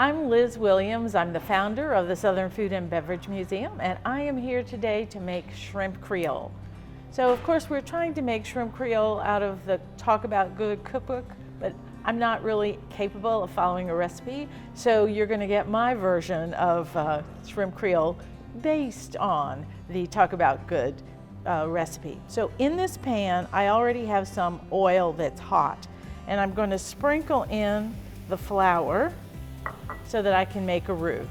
I'm Liz Williams. I'm the founder of the Southern Food and Beverage Museum, and I am here today to make shrimp Creole. So of course we're trying to make shrimp Creole out of the Talk About Good cookbook, but I'm not really capable of following a recipe, so you're going to get my version of shrimp Creole based on the Talk About Good recipe. So in this pan I already have some oil that's hot, and I'm going to sprinkle in the flour so that I can make a roux.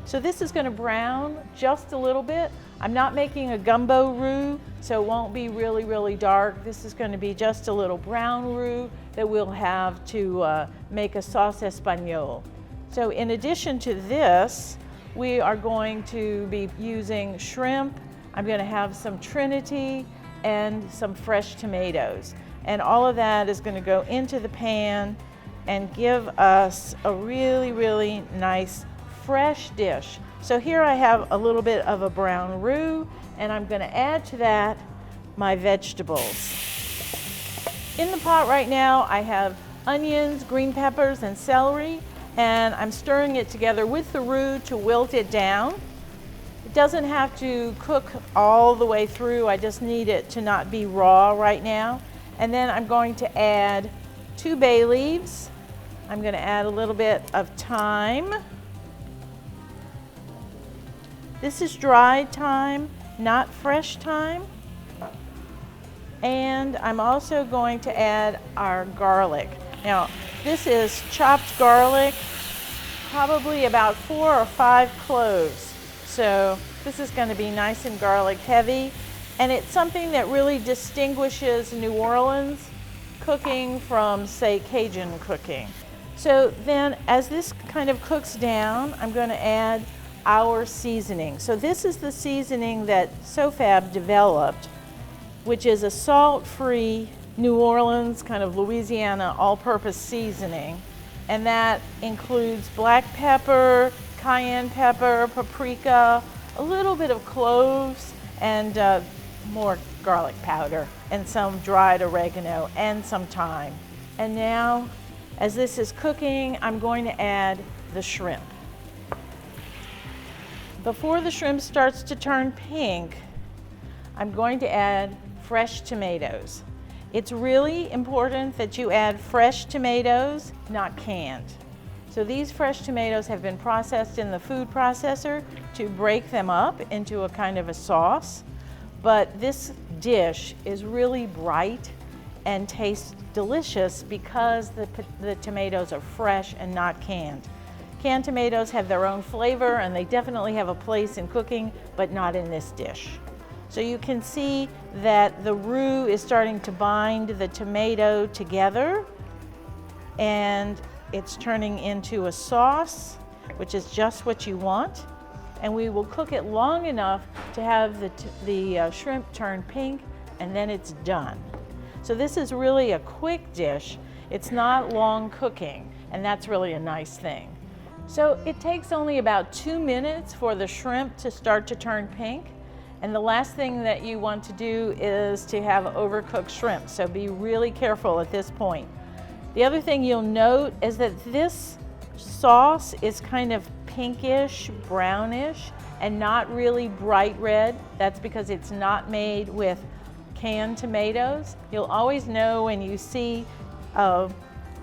So this is going to brown just a little bit. I'm not making a gumbo roux, so it won't be really dark. This is going to be just a little brown roux that we'll have to make a sauce espagnole. So in addition to this, we are going to be using shrimp. I'm going to have some Trinity and some fresh tomatoes. And all of that is going to go into the pan and give us a really nice fresh dish. So here I have a little bit of a brown roux, and I'm going to add to that my vegetables. In the pot right now I have onions, green peppers, and celery, and I'm stirring it together with the roux to wilt it down. It doesn't have to cook all the way through, I just need it to not be raw right now. And then I'm going to add 2 bay leaves. I'm going to add a little bit of thyme. This is dried thyme, not fresh thyme. And I'm also going to add our garlic. Now, this is chopped garlic, probably about 4 or 5 cloves. So this is going to be nice and garlic heavy. And it's something that really distinguishes New Orleans cooking from, say, Cajun cooking. So then as this kind of cooks down, I'm going to add our seasoning. So this is the seasoning that SoFab developed, which is a salt-free New Orleans, kind of Louisiana all-purpose seasoning. And that includes black pepper, cayenne pepper, paprika, a little bit of cloves, and more garlic powder, and some dried oregano, and some thyme. And now, as this is cooking, I'm going to add the shrimp. Before the shrimp starts to turn pink, I'm going to add fresh tomatoes. It's really important that you add fresh tomatoes, not canned. So these fresh tomatoes have been processed in the food processor to break them up into a kind of a sauce. But this dish is really bright and tastes delicious because the tomatoes are fresh and not canned. Canned tomatoes have their own flavor, and they definitely have a place in cooking, but not in this dish. So you can see that the roux is starting to bind the tomato together, and it's turning into a sauce, which is just what you want. And we will cook it long enough to have the shrimp turn pink, and then it's done. So this is really a quick dish. It's not long cooking, and that's really a nice thing. So it takes only about 2 minutes for the shrimp to start to turn pink. And the last thing that you want to do is to have overcooked shrimp. So be really careful at this point. The other thing you'll note is that this sauce is kind of pinkish, brownish, and not really bright red. That's because it's not made with canned tomatoes. You'll always know when you see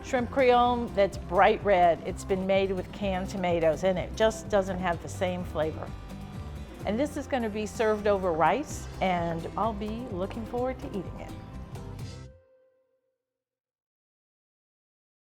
shrimp Creole that's bright red, it's been made with canned tomatoes, and it just doesn't have the same flavor. And this is going to be served over rice, and I'll be looking forward to eating it.